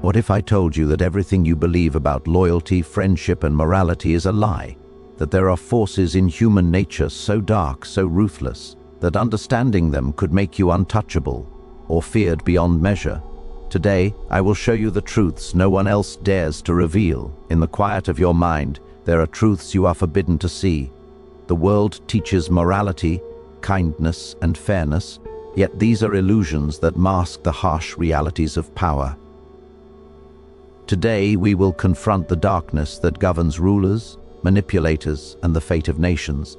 What if I told you that everything you believe about loyalty, friendship, and morality is a lie? That there are forces in human nature so dark, so ruthless, that understanding them could make you untouchable or feared beyond measure? Today, I will show you the truths no one else dares to reveal. In the quiet of your mind, there are truths you are forbidden to see. The world teaches morality, kindness, and fairness, yet these are illusions that mask the harsh realities of power. Today, we will confront the darkness that governs rulers, manipulators, and the fate of nations.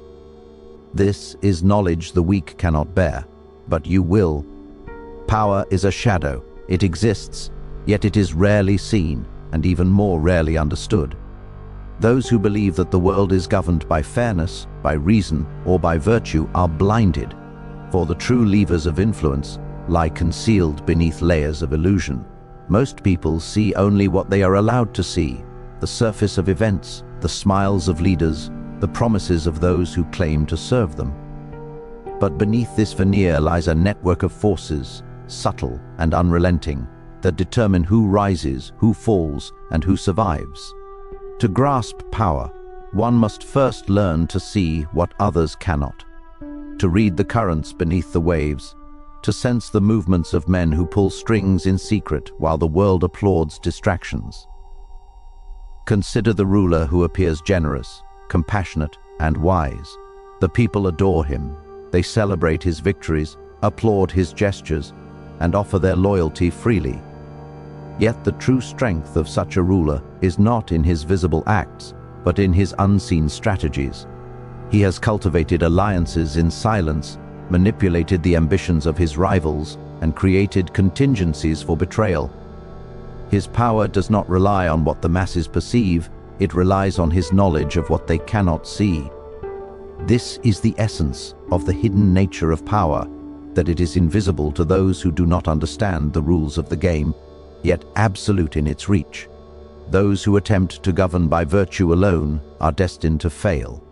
This is knowledge the weak cannot bear, but you will. Power is a shadow. It exists, yet it is rarely seen, and even more rarely understood. Those who believe that the world is governed by fairness, by reason, or by virtue are blinded, for the true levers of influence lie concealed beneath layers of illusion. Most people see only what they are allowed to see: the surface of events, the smiles of leaders, the promises of those who claim to serve them. But beneath this veneer lies a network of forces, subtle and unrelenting, that determine who rises, who falls, and who survives. To grasp power, one must first learn to see what others cannot, to read the currents beneath the waves, to sense the movements of men who pull strings in secret while the world applauds distractions. Consider the ruler who appears generous, compassionate, and wise. The people adore him. They celebrate his victories, applaud his gestures, and offer their loyalty freely. Yet the true strength of such a ruler is not in his visible acts, but in his unseen strategies. He has cultivated alliances in silence, manipulated the ambitions of his rivals, and created contingencies for betrayal. His power does not rely on what the masses perceive, it relies on his knowledge of what they cannot see. This is the essence of the hidden nature of power, that it is invisible to those who do not understand the rules of the game, yet absolute in its reach. Those who attempt to govern by virtue alone are destined to fail.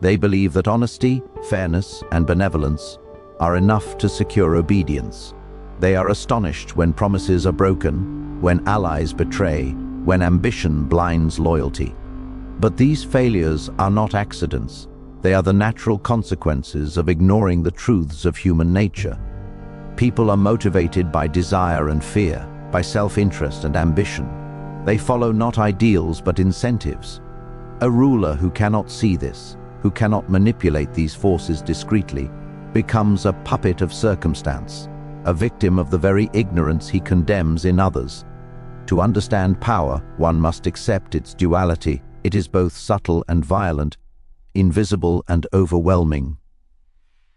They believe that honesty, fairness, and benevolence are enough to secure obedience. They are astonished when promises are broken, when allies betray, when ambition blinds loyalty. But these failures are not accidents. They are the natural consequences of ignoring the truths of human nature. People are motivated by desire and fear, by self-interest and ambition. They follow not ideals but incentives. A ruler who cannot see this, who cannot manipulate these forces discreetly, becomes a puppet of circumstance, a victim of the very ignorance he condemns in others. To understand power, one must accept its duality. It is both subtle and violent, invisible and overwhelming.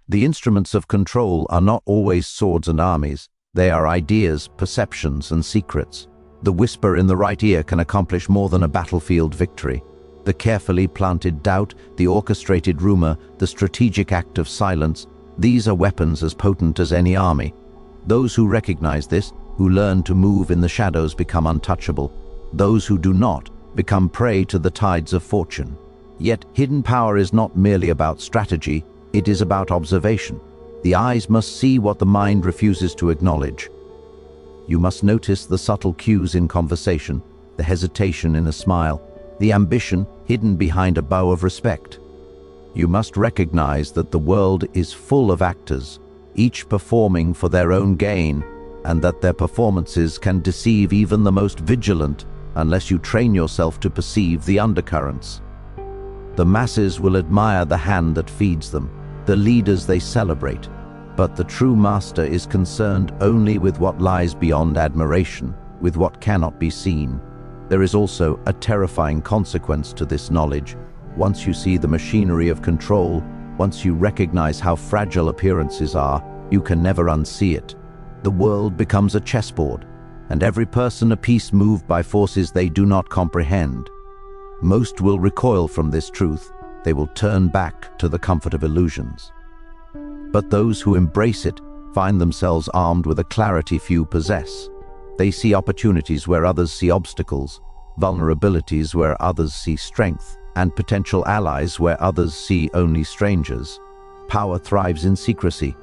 The instruments of control are not always swords and armies. They are ideas, perceptions, and secrets. The whisper in the right ear can accomplish more than a battlefield victory. The carefully planted doubt, the orchestrated rumor, the strategic act of silence, these are weapons as potent as any army. Those who recognize this, who learn to move in the shadows, become untouchable. Those who do not become prey to the tides of fortune. Yet hidden power is not merely about strategy, it is about observation. The eyes must see what the mind refuses to acknowledge. You must notice the subtle cues in conversation, the hesitation in a smile, the ambition hidden behind a bow of respect. You must recognize that the world is full of actors, each performing for their own gain, and that their performances can deceive even the most vigilant unless you train yourself to perceive the undercurrents. The masses will admire the hand that feeds them, the leaders they celebrate, but the true master is concerned only with what lies beyond admiration, with what cannot be seen. There is also a terrifying consequence to this knowledge. Once you see the machinery of control, once you recognize how fragile appearances are, you can never unsee it. The world becomes a chessboard, and every person a piece moved by forces they do not comprehend. Most will recoil from this truth. They will turn back to the comfort of illusions. But those who embrace it find themselves armed with a clarity few possess. They see opportunities where others see obstacles, vulnerabilities where others see strength, and potential allies where others see only strangers. Power thrives in secrecy.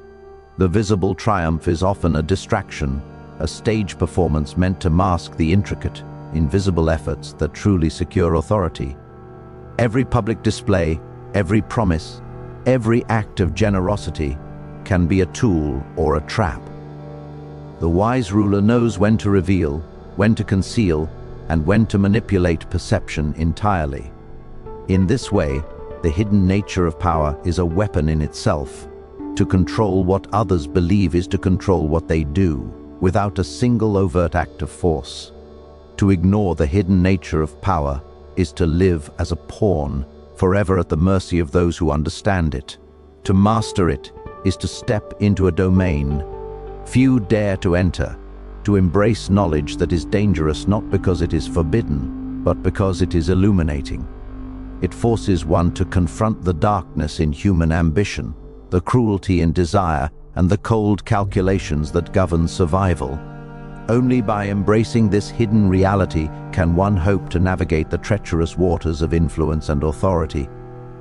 The visible triumph is often a distraction. a stage performance meant to mask the intricate, invisible efforts that truly secure authority. Every public display, every promise, every act of generosity can be a tool or a trap. The wise ruler knows when to reveal, when to conceal, and when to manipulate perception entirely. In this way, the hidden nature of power is a weapon in itself. To control what others believe is to control what they do, without a single overt act of force. To ignore the hidden nature of power is to live as a pawn, forever at the mercy of those who understand it. To master it is to step into a domain few dare to enter, to embrace knowledge that is dangerous not because it is forbidden, but because it is illuminating. It forces one to confront the darkness in human ambition, the cruelty in desire, and the cold calculations that govern survival. Only by embracing this hidden reality can one hope to navigate the treacherous waters of influence and authority.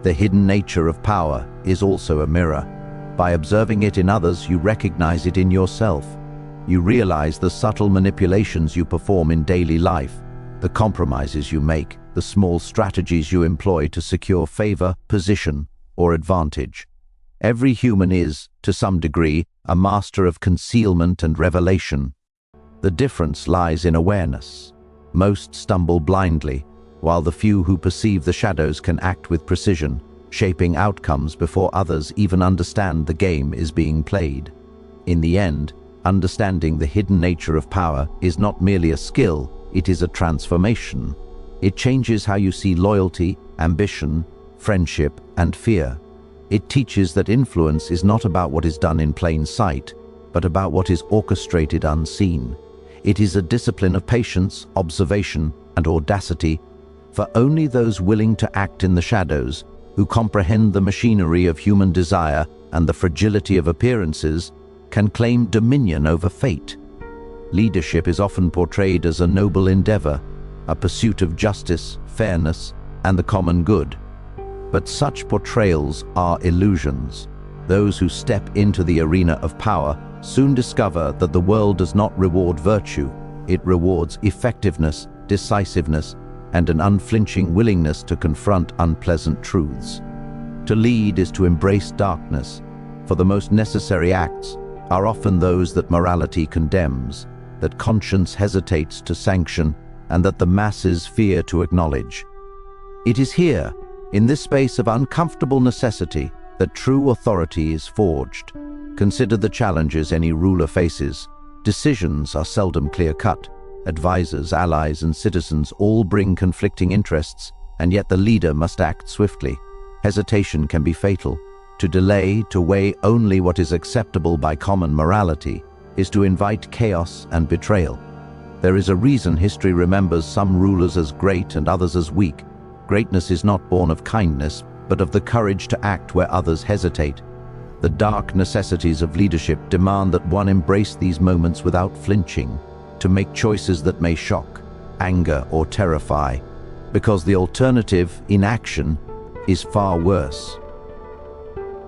The hidden nature of power is also a mirror. By observing it in others, you recognize it in yourself. You realize the subtle manipulations you perform in daily life, the compromises you make, the small strategies you employ to secure favor, position, or advantage. Every human is, to some degree, a master of concealment and revelation. The difference lies in awareness. Most stumble blindly, while the few who perceive the shadows can act with precision, shaping outcomes before others even understand the game is being played. In the end, understanding the hidden nature of power is not merely a skill, it is a transformation. It changes how you see loyalty, ambition, friendship, and fear. It teaches that influence is not about what is done in plain sight, but about what is orchestrated unseen. It is a discipline of patience, observation, and audacity, for only those willing to act in the shadows, who comprehend the machinery of human desire and the fragility of appearances, can claim dominion over fate. Leadership is often portrayed as a noble endeavor, a pursuit of justice, fairness, and the common good. But such portrayals are illusions. Those who step into the arena of power soon discover that the world does not reward virtue, it rewards effectiveness, decisiveness, and an unflinching willingness to confront unpleasant truths. To lead is to embrace darkness, for the most necessary acts are often those that morality condemns, that conscience hesitates to sanction, and that the masses fear to acknowledge. It is here, in this space of uncomfortable necessity, that true authority is forged. Consider the challenges any ruler faces. Decisions are seldom clear-cut. Advisors, allies, and citizens all bring conflicting interests, and yet the leader must act swiftly. Hesitation can be fatal. To delay, to weigh only what is acceptable by common morality, is to invite chaos and betrayal. There is a reason history remembers some rulers as great and others as weak. Greatness is not born of kindness, but of the courage to act where others hesitate. The dark necessities of leadership demand that one embrace these moments without flinching, to make choices that may shock, anger, or terrify, because the alternative, inaction, is far worse.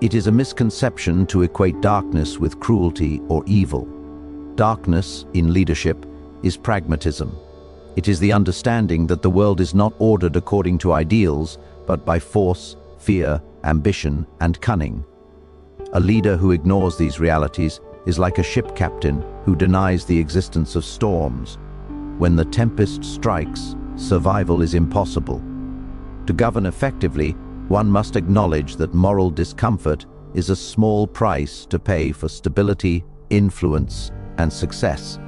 It is a misconception to equate darkness with cruelty or evil. Darkness, in leadership, is pragmatism. It is the understanding that the world is not ordered according to ideals, but by force, fear, ambition, and cunning. A leader who ignores these realities is like a ship captain who denies the existence of storms. When the tempest strikes, survival is impossible. To govern effectively, one must acknowledge that moral discomfort is a small price to pay for stability, influence, and success.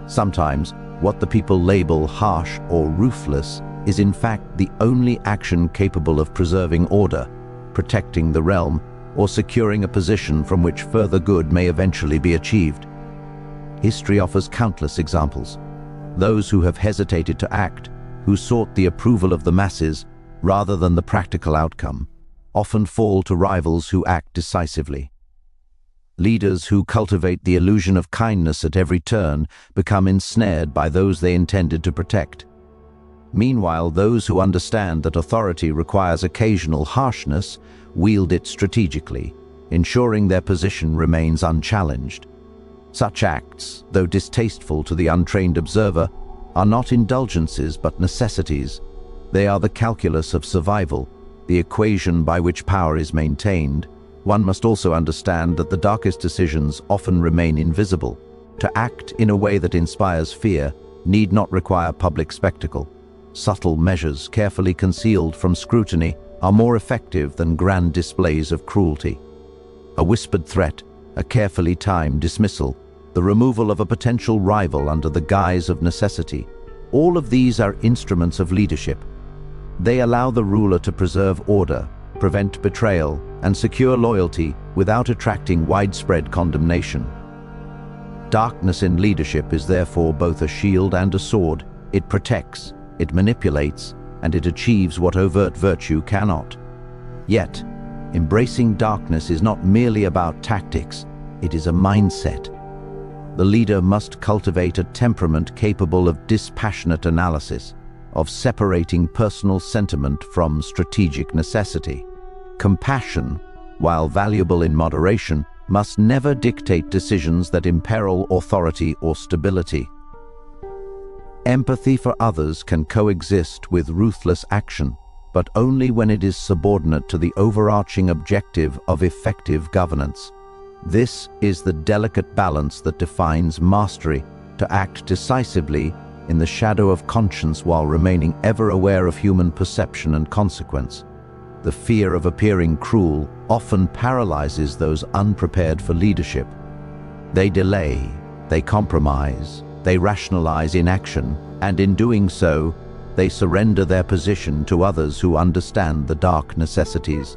Sometimes, what the people label harsh or ruthless is in fact the only action capable of preserving order, protecting the realm, or securing a position from which further good may eventually be achieved. History offers countless examples. Those who have hesitated to act, who sought the approval of the masses rather than the practical outcome, often fall to rivals who act decisively. Leaders who cultivate the illusion of kindness at every turn become ensnared by those they intended to protect. Meanwhile, those who understand that authority requires occasional harshness wield it strategically, ensuring their position remains unchallenged. Such acts, though distasteful to the untrained observer, are not indulgences but necessities. They are the calculus of survival, the equation by which power is maintained. One must also understand that the darkest decisions often remain invisible. To act in a way that inspires fear need not require public spectacle. Subtle measures, carefully concealed from scrutiny, are more effective than grand displays of cruelty. A whispered threat, a carefully timed dismissal, the removal of a potential rival under the guise of necessity, all of these are instruments of leadership. They allow the ruler to preserve order, prevent betrayal, and secure loyalty without attracting widespread condemnation. Darkness in leadership is therefore both a shield and a sword. It protects, it manipulates, and it achieves what overt virtue cannot. Yet, embracing darkness is not merely about tactics, it is a mindset. The leader must cultivate a temperament capable of dispassionate analysis, of separating personal sentiment from strategic necessity. Compassion, while valuable in moderation, must never dictate decisions that imperil authority or stability. Empathy for others can coexist with ruthless action, but only when it is subordinate to the overarching objective of effective governance. This is the delicate balance that defines mastery: to act decisively in the shadow of conscience while remaining ever aware of human perception and consequence. The fear of appearing cruel often paralyzes those unprepared for leadership. They delay, they compromise, they rationalize inaction, and in doing so, they surrender their position to others who understand the dark necessities.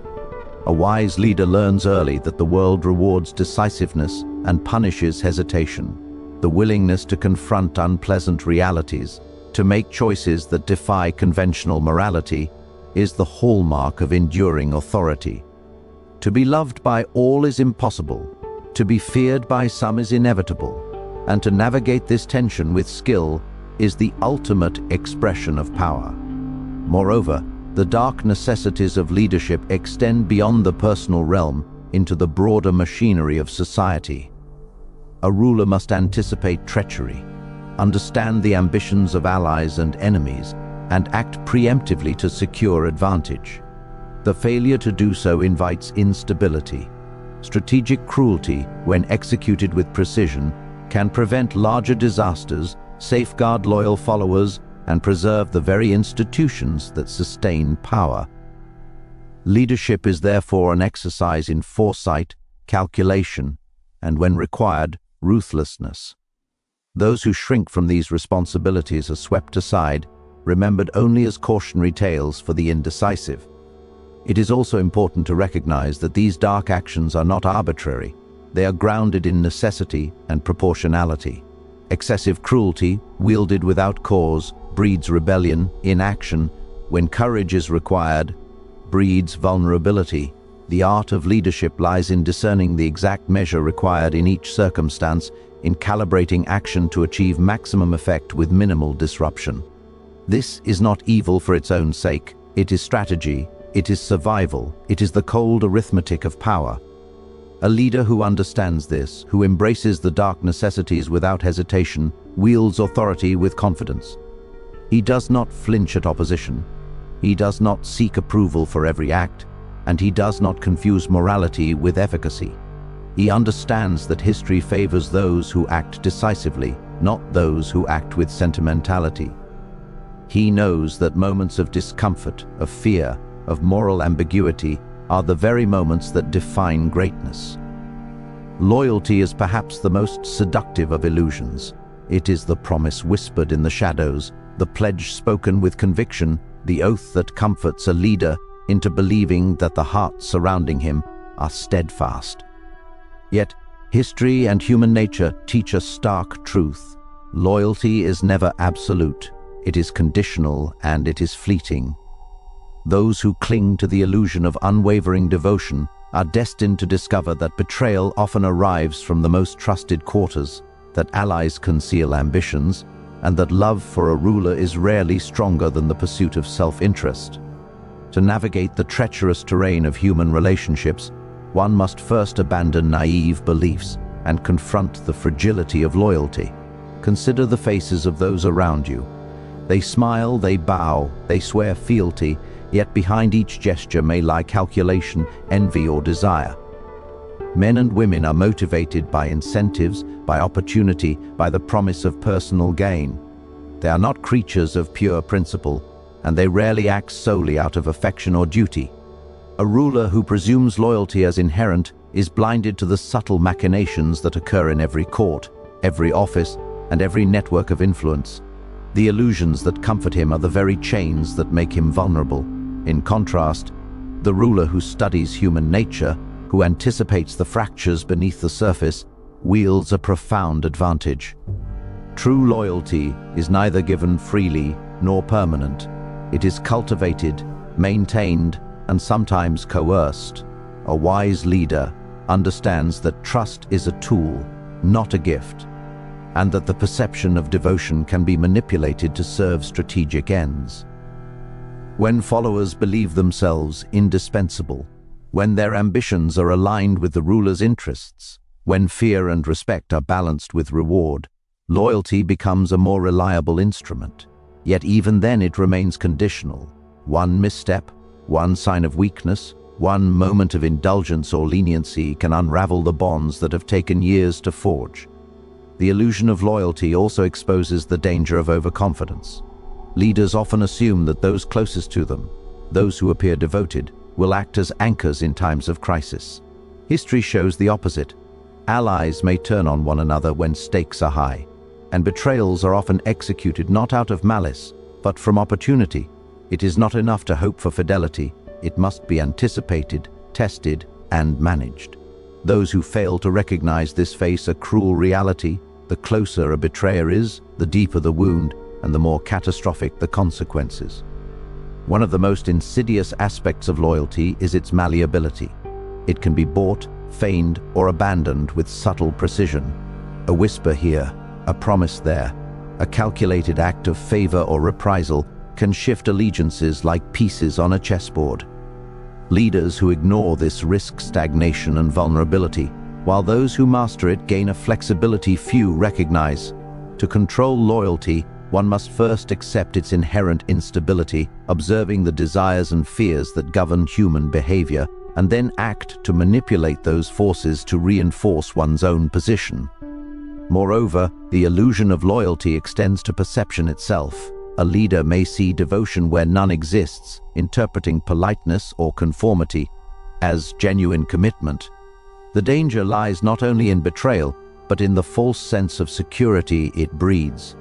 A wise leader learns early that the world rewards decisiveness and punishes hesitation. The willingness to confront unpleasant realities, to make choices that defy conventional morality, is the hallmark of enduring authority. To be loved by all is impossible, to be feared by some is inevitable, and to navigate this tension with skill is the ultimate expression of power. Moreover, the dark necessities of leadership extend beyond the personal realm into the broader machinery of society. A ruler must anticipate treachery, understand the ambitions of allies and enemies, and act preemptively to secure advantage. The failure to do so invites instability. Strategic cruelty, when executed with precision, can prevent larger disasters, safeguard loyal followers, and preserve the very institutions that sustain power. Leadership is therefore an exercise in foresight, calculation, and, when required, ruthlessness. Those who shrink from these responsibilities are swept aside, remembered only as cautionary tales for the indecisive. It is also important to recognize that these dark actions are not arbitrary. They are grounded in necessity and proportionality. Excessive cruelty, wielded without cause, breeds rebellion. Inaction, when courage is required, breeds vulnerability. The art of leadership lies in discerning the exact measure required in each circumstance, in calibrating action to achieve maximum effect with minimal disruption. This is not evil for its own sake. It is strategy, it is survival, it is the cold arithmetic of power. A leader who understands this, who embraces the dark necessities without hesitation, wields authority with confidence. He does not flinch at opposition. He does not seek approval for every act, and he does not confuse morality with efficacy. He understands that history favors those who act decisively, not those who act with sentimentality. He knows that moments of discomfort, of fear, of moral ambiguity are the very moments that define greatness. Loyalty is perhaps the most seductive of illusions. It is the promise whispered in the shadows, the pledge spoken with conviction, the oath that comforts a leader into believing that the hearts surrounding him are steadfast. Yet, history and human nature teach a stark truth. Loyalty is never absolute. It is conditional and it is fleeting. Those who cling to the illusion of unwavering devotion are destined to discover that betrayal often arrives from the most trusted quarters, that allies conceal ambitions, and that love for a ruler is rarely stronger than the pursuit of self-interest. To navigate the treacherous terrain of human relationships, one must first abandon naive beliefs. and confront the fragility of loyalty. Consider the faces of those around you. They smile, they bow, they swear fealty, yet behind each gesture may lie calculation, envy, or desire. Men and women are motivated by incentives, by opportunity, by the promise of personal gain. They are not creatures of pure principle, and they rarely act solely out of affection or duty. A ruler who presumes loyalty as inherent is blinded to the subtle machinations that occur in every court, every office, and every network of influence. The illusions that comfort him are the very chains that make him vulnerable. In contrast, the ruler who studies human nature, who anticipates the fractures beneath the surface, wields a profound advantage. True loyalty is neither given freely nor permanent. It is cultivated, maintained, and sometimes coerced. A wise leader understands that trust is a tool, not a gift, and that the perception of devotion can be manipulated to serve strategic ends. When followers believe themselves indispensable, when their ambitions are aligned with the ruler's interests, when fear and respect are balanced with reward, loyalty becomes a more reliable instrument. Yet even then it remains conditional. One misstep, one sign of weakness, one moment of indulgence or leniency can unravel the bonds that have taken years to forge. The illusion of loyalty also exposes the danger of overconfidence. Leaders often assume that those closest to them, those who appear devoted, will act as anchors in times of crisis. History shows the opposite. Allies may turn on one another when stakes are high, and betrayals are often executed not out of malice, but from opportunity. It is not enough to hope for fidelity. It must be anticipated, tested, and managed. Those who fail to recognize this face a cruel reality. The closer a betrayer is, the deeper the wound, and the more catastrophic the consequences. One of the most insidious aspects of loyalty is its malleability. It can be bought, feigned, or abandoned with subtle precision. A whisper here, a promise there, a calculated act of favor or reprisal can shift allegiances like pieces on a chessboard. Leaders who ignore this risk stagnation and vulnerability, while those who master it gain a flexibility few recognize. To control loyalty, one must first accept its inherent instability, observing the desires and fears that govern human behavior, and then act to manipulate those forces to reinforce one's own position. Moreover, the illusion of loyalty extends to perception itself. A leader may see devotion where none exists, interpreting politeness or conformity as genuine commitment. The danger lies not only in betrayal, but in the false sense of security it breeds.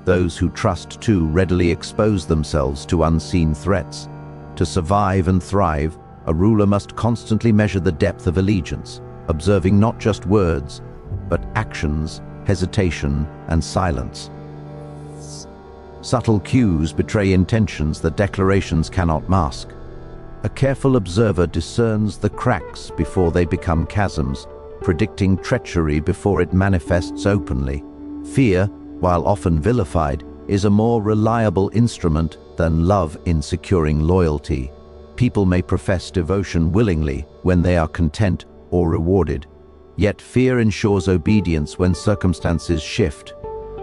Those who trust too readily expose themselves to unseen threats. To survive and thrive, a ruler must constantly measure the depth of allegiance, observing not just words, but actions, hesitation, and silence. Subtle cues betray intentions that declarations cannot mask. A careful observer discerns the cracks before they become chasms, predicting treachery before it manifests openly. Fear, while often vilified, is a more reliable instrument than love in securing loyalty. People may profess devotion willingly when they are content or rewarded, yet fear ensures obedience when circumstances shift.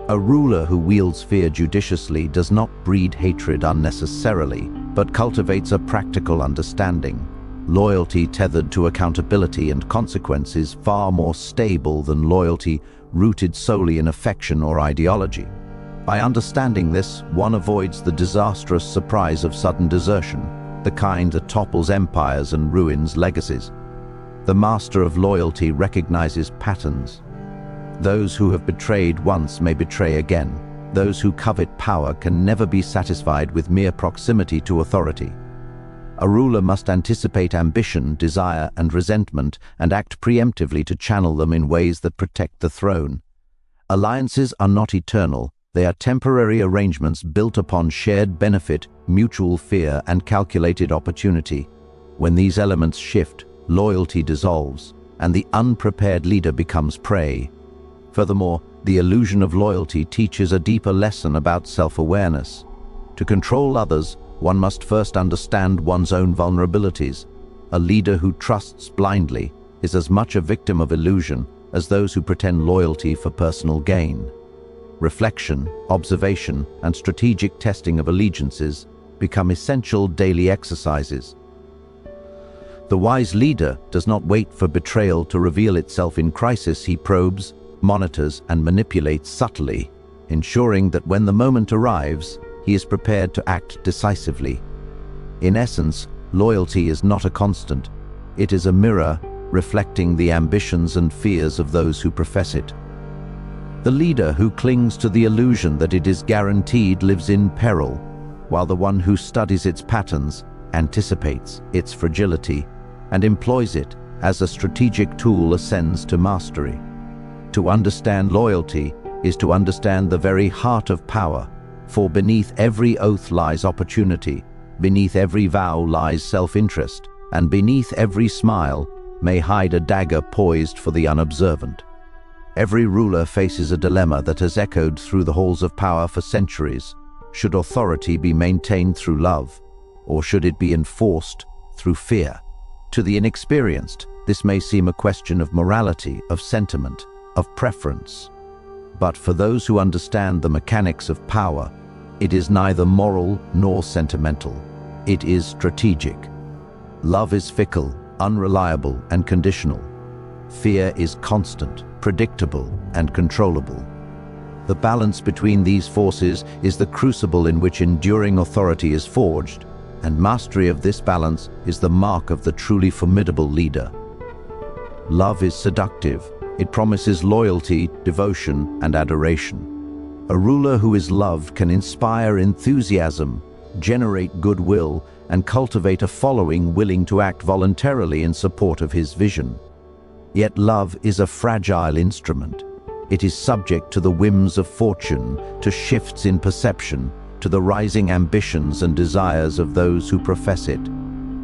A ruler who wields fear judiciously does not breed hatred unnecessarily, but cultivates a practical understanding. Loyalty tethered to accountability and consequence is far more stable than loyalty rooted solely in affection or ideology. By understanding this, one avoids the disastrous surprise of sudden desertion, the kind that topples empires and ruins legacies. The master of loyalty recognizes patterns. Those who have betrayed once may betray again. Those who covet power can never be satisfied with mere proximity to authority. A ruler must anticipate ambition, desire, and resentment and act preemptively to channel them in ways that protect the throne. Alliances are not eternal. They are temporary arrangements built upon shared benefit, mutual fear, and calculated opportunity. When these elements shift, loyalty dissolves, and the unprepared leader becomes prey. Furthermore, the illusion of loyalty teaches a deeper lesson about self-awareness. To control others, one must first understand one's own vulnerabilities. A leader who trusts blindly is as much a victim of illusion as those who pretend loyalty for personal gain. Reflection, observation, and strategic testing of allegiances become essential daily exercises. The wise leader does not wait for betrayal to reveal itself in crisis. He probes, monitors, and manipulates subtly, ensuring that when the moment arrives, he is prepared to act decisively. In essence, loyalty is not a constant. It is a mirror reflecting the ambitions and fears of those who profess it. The leader who clings to the illusion that it is guaranteed lives in peril, while the one who studies its patterns, anticipates its fragility, and employs it as a strategic tool ascends to mastery. To understand loyalty is to understand the very heart of power, for beneath every oath lies opportunity, beneath every vow lies self-interest, and beneath every smile may hide a dagger poised for the unobservant. Every ruler faces a dilemma that has echoed through the halls of power for centuries. Should authority be maintained through love, or should it be enforced through fear? To the inexperienced, this may seem a question of morality, of sentiment, of preference. But for those who understand the mechanics of power, it is neither moral nor sentimental. It is strategic. Love is fickle, unreliable, and conditional. Fear is constant, predictable, and controllable. The balance between these forces is the crucible in which enduring authority is forged, and mastery of this balance is the mark of the truly formidable leader. Love is seductive. It promises loyalty, devotion, and adoration. A ruler who is loved can inspire enthusiasm, generate goodwill, and cultivate a following willing to act voluntarily in support of his vision. Yet love is a fragile instrument. It is subject to the whims of fortune, to shifts in perception, to the rising ambitions and desires of those who profess it.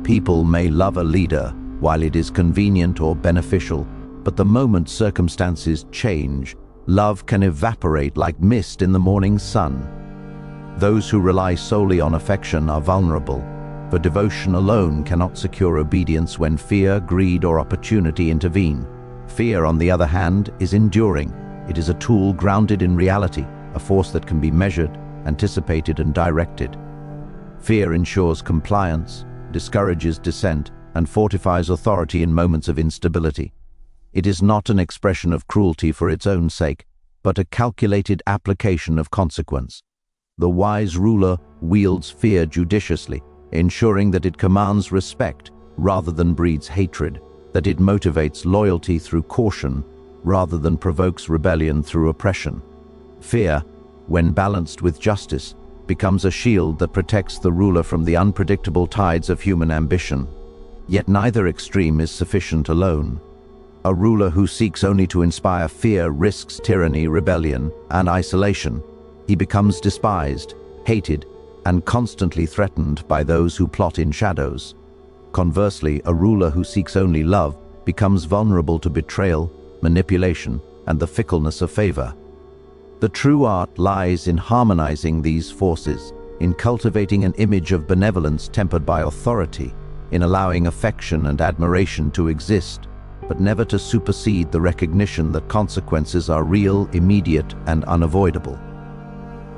People may love a leader while it is convenient or beneficial, but the moment circumstances change, love can evaporate like mist in the morning sun. Those who rely solely on affection are vulnerable, for devotion alone cannot secure obedience when fear, greed, or opportunity intervene. Fear, on the other hand, is enduring. It is a tool grounded in reality, a force that can be measured, anticipated, and directed. Fear ensures compliance, discourages dissent, and fortifies authority in moments of instability. It is not an expression of cruelty for its own sake, but a calculated application of consequence. The wise ruler wields fear judiciously, ensuring that it commands respect rather than breeds hatred, that it motivates loyalty through caution rather than provokes rebellion through oppression. Fear, when balanced with justice, becomes a shield that protects the ruler from the unpredictable tides of human ambition. Yet neither extreme is sufficient alone. A ruler who seeks only to inspire fear risks tyranny, rebellion, and isolation. He becomes despised, hated, and constantly threatened by those who plot in shadows. Conversely, a ruler who seeks only love becomes vulnerable to betrayal, manipulation, and the fickleness of favor. The true art lies in harmonizing these forces, in cultivating an image of benevolence tempered by authority, in allowing affection and admiration to exist, but never to supersede the recognition that consequences are real, immediate, and unavoidable.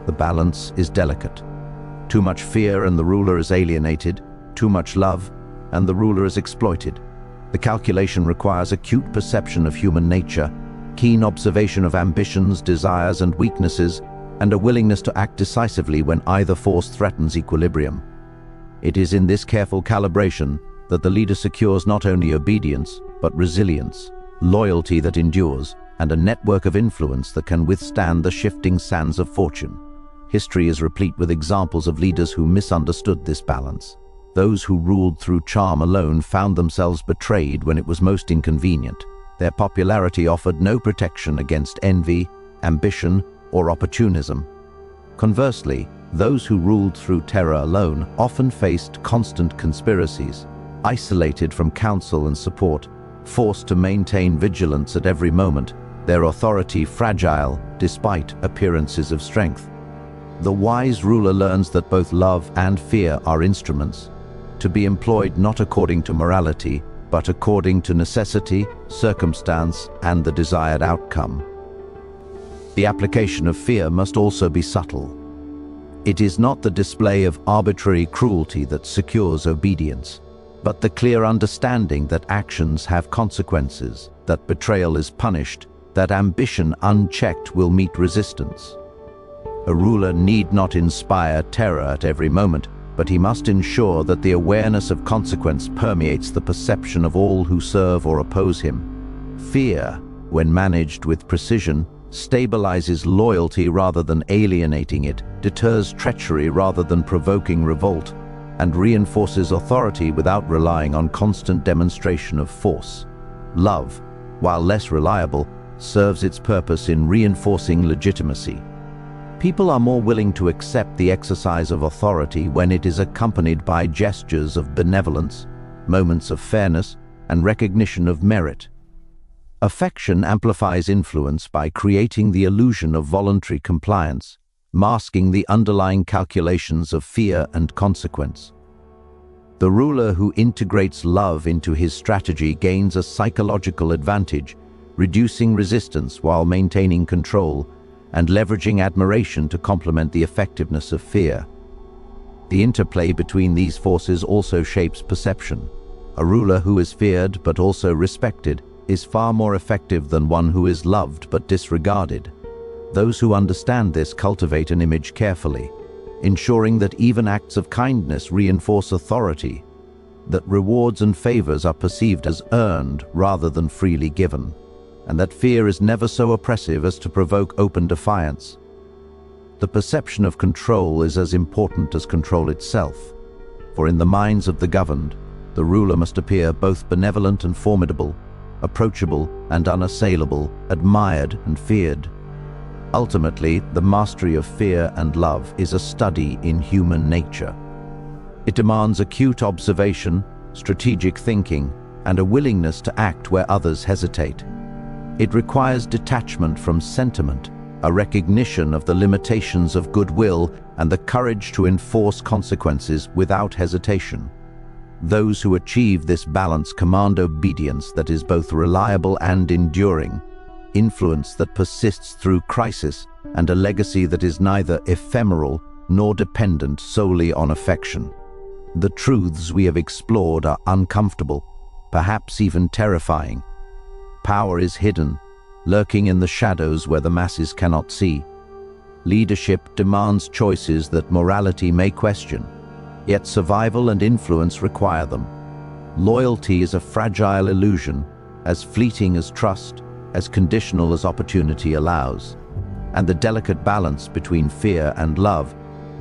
The balance is delicate. Too much fear and the ruler is alienated, too much love and the ruler is exploited. The calculation requires acute perception of human nature, keen observation of ambitions, desires, and weaknesses, and a willingness to act decisively when either force threatens equilibrium. It is in this careful calibration that the leader secures not only obedience, but resilience, loyalty that endures, and a network of influence that can withstand the shifting sands of fortune. History is replete with examples of leaders who misunderstood this balance. Those who ruled through charm alone found themselves betrayed when it was most inconvenient. Their popularity offered no protection against envy, ambition, or opportunism. Conversely, those who ruled through terror alone often faced constant conspiracies, isolated from counsel and support, forced to maintain vigilance at every moment, their authority fragile despite appearances of strength. The wise ruler learns that both love and fear are instruments, to be employed not according to morality, but according to necessity, circumstance, and the desired outcome. The application of fear must also be subtle. It is not the display of arbitrary cruelty that secures obedience, but the clear understanding that actions have consequences, that betrayal is punished, that ambition unchecked will meet resistance. A ruler need not inspire terror at every moment, but he must ensure that the awareness of consequence permeates the perception of all who serve or oppose him. Fear, when managed with precision, stabilizes loyalty rather than alienating it, deters treachery rather than provoking revolt, and reinforces authority without relying on constant demonstration of force. Love, while less reliable, serves its purpose in reinforcing legitimacy. People are more willing to accept the exercise of authority when it is accompanied by gestures of benevolence, moments of fairness, and recognition of merit. Affection amplifies influence by creating the illusion of voluntary compliance, masking the underlying calculations of fear and consequence. The ruler who integrates love into his strategy gains a psychological advantage, reducing resistance while maintaining control, and leveraging admiration to complement the effectiveness of fear. The interplay between these forces also shapes perception. A ruler who is feared but also respected is far more effective than one who is loved but disregarded. Those who understand this cultivate an image carefully, ensuring that even acts of kindness reinforce authority, that rewards and favors are perceived as earned rather than freely given, and that fear is never so oppressive as to provoke open defiance. The perception of control is as important as control itself, for in the minds of the governed, the ruler must appear both benevolent and formidable, approachable and unassailable, admired and feared. Ultimately, the mastery of fear and love is a study in human nature. It demands acute observation, strategic thinking, and a willingness to act where others hesitate. It requires detachment from sentiment, a recognition of the limitations of goodwill, and the courage to enforce consequences without hesitation. Those who achieve this balance command obedience that is both reliable and enduring, influence that persists through crisis, and a legacy that is neither ephemeral nor dependent solely on affection. The truths we have explored are uncomfortable, perhaps even terrifying. Power is hidden, lurking in the shadows where the masses cannot see. Leadership demands choices that morality may question, yet survival and influence require them. Loyalty is a fragile illusion, as fleeting as trust, as conditional as opportunity allows. And the delicate balance between fear and love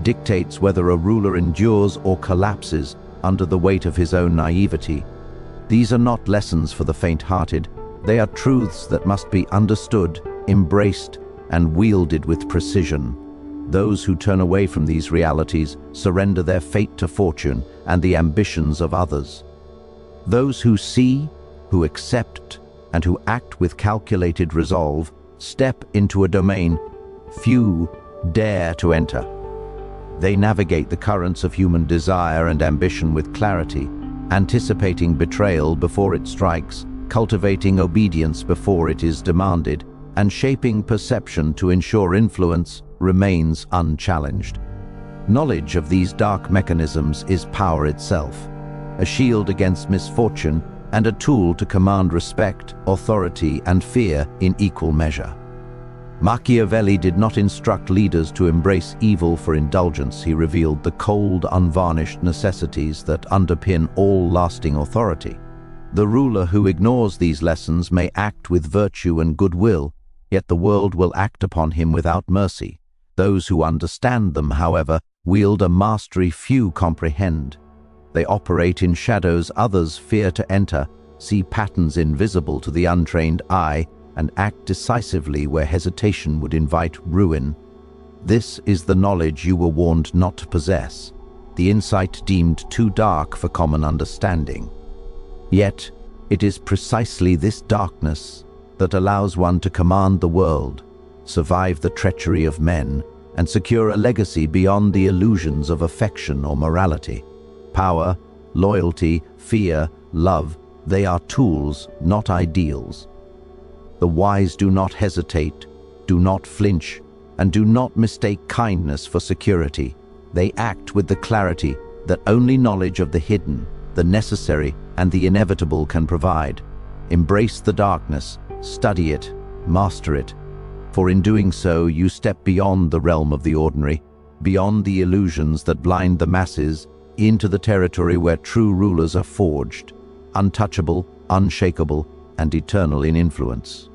dictates whether a ruler endures or collapses under the weight of his own naivety. These are not lessons for the faint-hearted. They are truths that must be understood, embraced, and wielded with precision. Those who turn away from these realities surrender their fate to fortune and the ambitions of others. Those who see, who accept, and who act with calculated resolve step into a domain few dare to enter. They navigate the currents of human desire and ambition with clarity, anticipating betrayal before it strikes, cultivating obedience before it is demanded, and shaping perception to ensure influence remains unchallenged. Knowledge of these dark mechanisms is power itself, a shield against misfortune and a tool to command respect, authority, and fear in equal measure. Machiavelli did not instruct leaders to embrace evil for indulgence. He revealed the cold, unvarnished necessities that underpin all lasting authority. The ruler who ignores these lessons may act with virtue and goodwill, yet the world will act upon him without mercy. Those who understand them, however, wield a mastery few comprehend. They operate in shadows others fear to enter, see patterns invisible to the untrained eye, and act decisively where hesitation would invite ruin. This is the knowledge you were warned not to possess, the insight deemed too dark for common understanding. Yet, it is precisely this darkness that allows one to command the world, survive the treachery of men, and secure a legacy beyond the illusions of affection or morality. Power, loyalty, fear, love, They are tools, not ideals. The wise do not hesitate, do not flinch, and do not mistake kindness for security. They act with the clarity that only knowledge of the hidden, the necessary, and the inevitable can provide. Embrace the darkness, study it, master it, for in doing so you step beyond the realm of the ordinary, beyond the illusions that blind the masses, into the territory where true rulers are forged, untouchable, unshakable, and eternal in influence.